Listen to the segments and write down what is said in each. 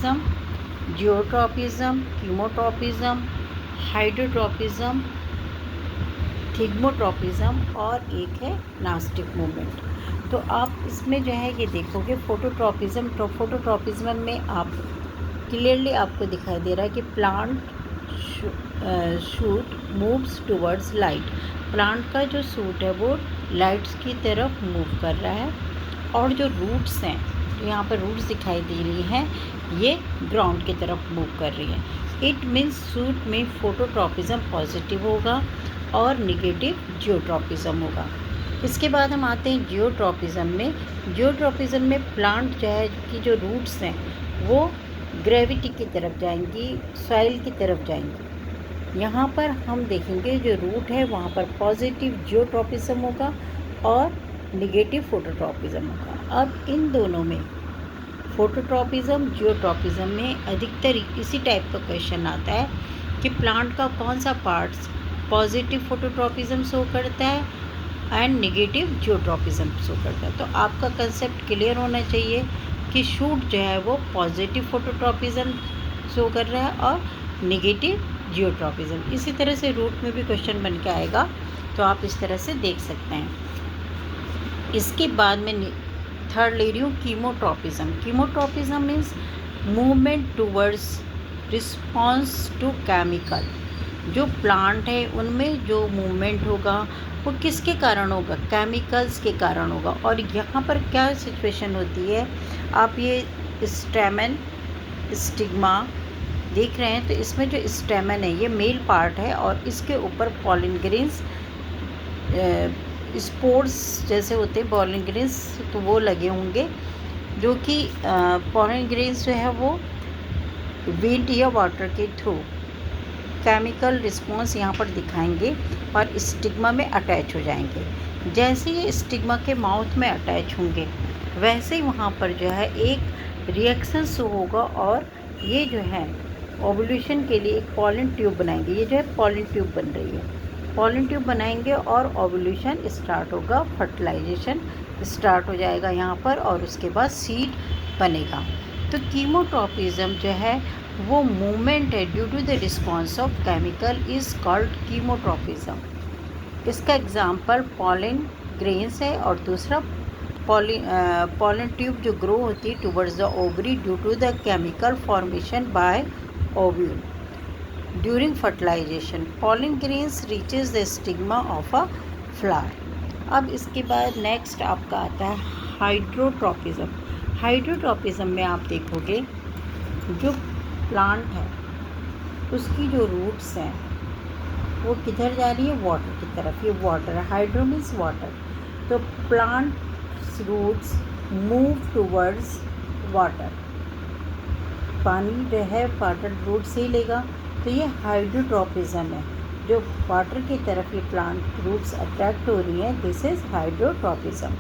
Geotropism, chemotropism, hydrotropism, thigmotropism और एक है नास्टिक मूवमेंट। तो आप इसमें जो है ये देखोगे फोटोट्रॉपिज्म में आप क्लियरली आपको दिखाई दे रहा है कि plant shoot moves towards light. Plant का जो सूट है वो लाइट्स की तरफ मूव कर रहा है, और जो रूट्स हैं, जो यहाँ पर रूट्स दिखाई दे रही हैं, ये ग्राउंड की तरफ मूव कर रही है। इट मीन्स सूट में फोटोट्रॉपिज्म पॉजिटिव होगा और निगेटिव जियोट्रॉपिज्म होगा। इसके बाद हम आते हैं जियोट्रॉपिज्म में। जियोट्रॉपिज्म में प्लांट जो है कि जो रूट्स हैं वो ग्रेविटी की तरफ जाएंगी, सॉइल की तरफ जाएंगी। यहाँ पर हम देखेंगे जो रूट है वहाँ पर पॉजिटिव जियोट्रॉपिज्म होगा और निगेटिव फोटोट्रॉपिज्म होगा। अब इन दोनों में फोटोट्रॉपिज्म जियोट्रॉपिज्म में अधिकतर इसी टाइप का क्वेश्चन आता है कि प्लांट का कौन सा पार्ट्स पॉजिटिव फोटोट्रॉपिज्म शो करता है एंड निगेटिव जियोट्रॉपिज्म शो करता है। तो आपका कंसेप्ट क्लियर होना चाहिए कि शूट जो है वो पॉजिटिव फोटोट्रॉपिज्म शो कर रहा है और निगेटिव जियोट्रॉपिज्म। इसी तरह से रूट में भी क्वेश्चन बन के आएगा, तो आप इस तरह से देख सकते हैं। इसके बाद में थर्ड ले रही हूँ chemotropism. Chemotropism means movement towards response to chemical. जो प्लांट है उनमें जो मूवमेंट होगा वो किसके कारण होगा? केमिकल्स के कारण होगा। और यहाँ पर क्या सिचुएशन होती है, आप ये स्टेमन स्टिग्मा देख रहे हैं, तो इसमें जो स्टेमन है ये मेल पार्ट है और इसके ऊपर पॉलिन ग्रेन्स स्पोर्स जैसे होते हैं पॉलिन ग्रेन्स, तो वो लगे होंगे, जो कि पॉलिन ग्रेन्स जो है वो विंड या वाटर के थ्रू केमिकल रिस्पॉन्स यहाँ पर दिखाएंगे और स्टिग्मा में अटैच हो जाएंगे। जैसे ये स्टिग्मा के माउथ में अटैच होंगे वैसे ही वहाँ पर जो है एक रिएक्शन शो होगा और ये जो है ओवुलेशन के लिए एक पॉलन ट्यूब बनाएंगे। ये जो है पॉलन ट्यूब बन रही है, पॉलन ट्यूब बनाएंगे और ओवुलेशन स्टार्ट होगा, फर्टिलाइजेशन स्टार्ट हो जाएगा यहाँ पर, और उसके बाद सीड बनेगा। तो कीमोट्रॉपिज्म जो है वो मूवमेंट है due to the response of chemical is called chemotropism. इसका एग्जाम्पल पॉलन ग्रेन्स है और दूसरा पॉलन ट्यूब जो ग्रो होती है towards the ovary due to the chemical formation by ovule during fertilization. Pollen grains reaches the stigma of a flower. अब इसके बाद नेक्स्ट आपका आता है हाइड्रोट्रॉपिज्म। हाइड्रोट्रॉपिज्म में आप देखोगे जो प्लांट है उसकी जो रूट्स हैं वो किधर जा रही है? वाटर की तरफ। ये वाटर है, हाइड्रो मीन्स वाटर। तो plant roots move towards water, पानी जो है वाटर रूट से ही लेगा, तो ये हाइड्रोट्रॉपिज्म है। जो वाटर की तरफ ये प्लांट रूट्स अट्रैक्ट हो रही हैं, दिस इज़ हाइड्रोट्रॉपिज्म।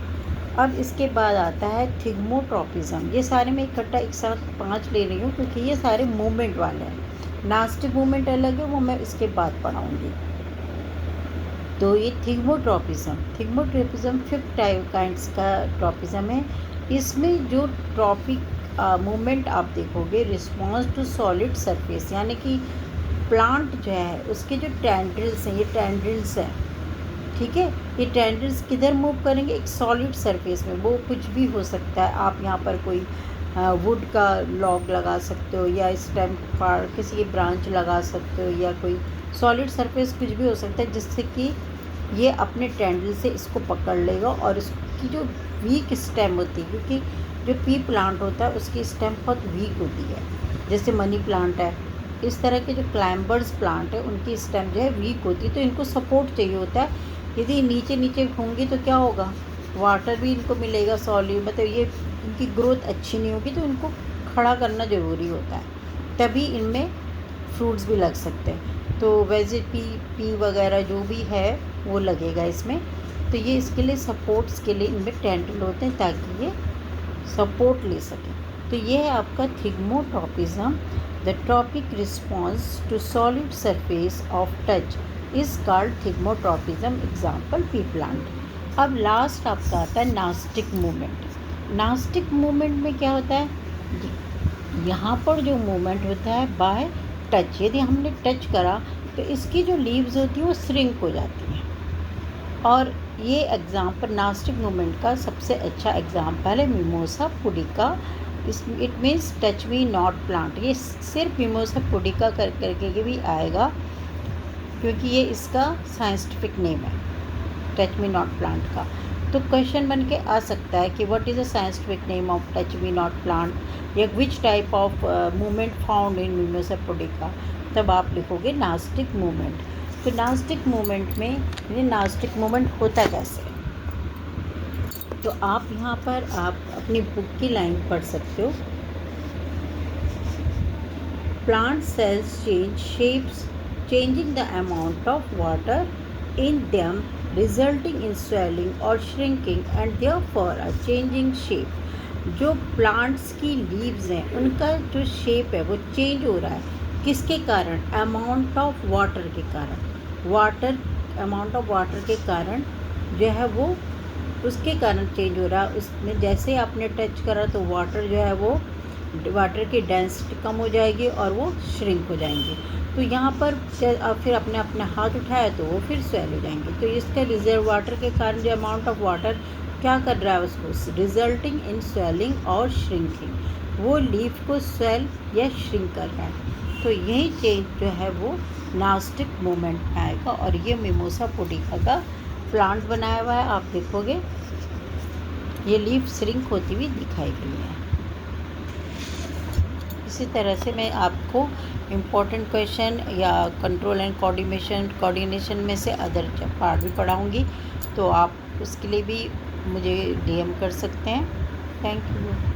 अब इसके बाद आता है थिग्मोट्रॉपिज्म। ये सारे मैं इकट्ठा एक साथ 5 ले रही हूँ क्योंकि ये सारे मूवमेंट वाले हैं। नास्टिक मूवमेंट अलग है, वो मैं इसके बाद पढ़ाऊँगी। तो ये थिग्मोट्रॉपिज्म 5th टाइप काइंड्स का ट्रॉपिज्म है। इसमें जो ट्रॉपिक मूवमेंट आप देखोगे रिस्पॉन्स टू सॉलिड सरफेस, यानी कि प्लांट जो है उसके जो टेंड्रिल्स हैं, ये टेंड्रिल्स हैं, ठीक है। ये टेंड्रिल्स किधर मूव करेंगे? एक सॉलिड सरफेस में। वो कुछ भी हो सकता है, आप यहाँ पर कोई वुड का लॉग लगा सकते हो या स्टेम पर किसी की ब्रांच लगा सकते हो, या कोई सॉलिड सरफेस कुछ भी हो सकता है जिससे कि ये अपने टेंड्रिल से इसको पकड़ लेगा और इसकी जो वीक स्टेम होती है, क्योंकि जो पी प्लांट होता है उसकी स्टेम बहुत वीक होती है, जैसे मनी प्लांट है, इस तरह के जो क्लाइंबर्स प्लांट है उनकी स्टेम जो है वीक होती है, तो इनको सपोर्ट चाहिए होता है। यदि नीचे नीचे होंगी तो क्या होगा? वाटर भी इनको मिलेगा सॉलिड, मतलब ये इनकी ग्रोथ अच्छी नहीं होगी, तो इनको खड़ा करना ज़रूरी होता है, तभी इनमें फ्रूट्स भी लग सकते हैं। तो पी वगैरह जो भी है वो लगेगा इसमें। तो ये इसके लिए सपोर्ट्स के लिए इनमें टेंट्रिल होते हैं ताकि ये सपोर्ट ले सकें। तो ये है आपका thigmotropism. The tropic response to solid surface of touch is called thigmotropism, example pea plant. अब लास्ट आपका आता है नास्टिक मूवमेंट। नास्टिक मूवमेंट में क्या होता है? यहाँ पर जो मूवमेंट होता है बाय टच, यदि हमने टच करा तो इसकी जो लीव्स होती हैं वो श्रिंक हो जाती हैं। और ये एग्जाम्पल नास्टिक मूवमेंट का सबसे अच्छा एग्जाम्पल है mimosa pudica. It means touch me not plant. ये सिर्फ मिमोसा पुडिका करके भी आएगा क्योंकि ये इसका साइंटिफिक नेम है, टच मी नॉट प्लांट का। तो क्वेश्चन बन के आ सकता है कि what is the scientific name of touch me not plant या which type of movement found in mimosa pudica. तब आप लिखोगे नास्टिक मूवमेंट। तो नास्टिक मूवमेंट में ये नास्टिक मूवमेंट होता कैसे, तो आप यहाँ पर आप अपनी बुक की लाइन पढ़ सकते हो। Plant cells change shapes changing the amount of water in them resulting in swelling or shrinking and therefore a changing shape। जो प्लांट्स की लीव्स हैं उनका जो शेप है वो चेंज हो रहा है, किसके कारण, अमाउंट ऑफ वाटर के कारण, अमाउंट ऑफ वाटर के कारण जो है वो उसके कारण चेंज हो रहा है। उसमें जैसे आपने टच करा तो वाटर जो है वो वाटर की डेंसिटी कम हो जाएगी और वो श्रिंक हो जाएंगे। तो यहाँ पर फिर अपने अपने हाथ उठाया तो वो फिर स्वेल हो जाएंगे। तो इसके रिजर्व वाटर के कारण जो अमाउंट ऑफ वाटर क्या कर रहा है उसको रिजल्टिंग इन स्वेलिंग और श्रिंकिंग, वो लीफ को स्वेल या श्रिंक कर रहा है। तो यही चेंज जो है वो नास्टिक मूवमेंट में आएगा। और ये मिमोसा पुडिका का प्लांट बनाया हुआ है, आप देखोगे ये लीफ श्रिंक होती हुई दिखाई गई है। इसी तरह से मैं आपको इम्पोर्टेंट क्वेश्चन या कंट्रोल एंड कोऑर्डिनेशन में से अदर पार्ट भी पढ़ाऊँगी, तो आप उसके लिए भी मुझे DM कर सकते हैं। Thank you.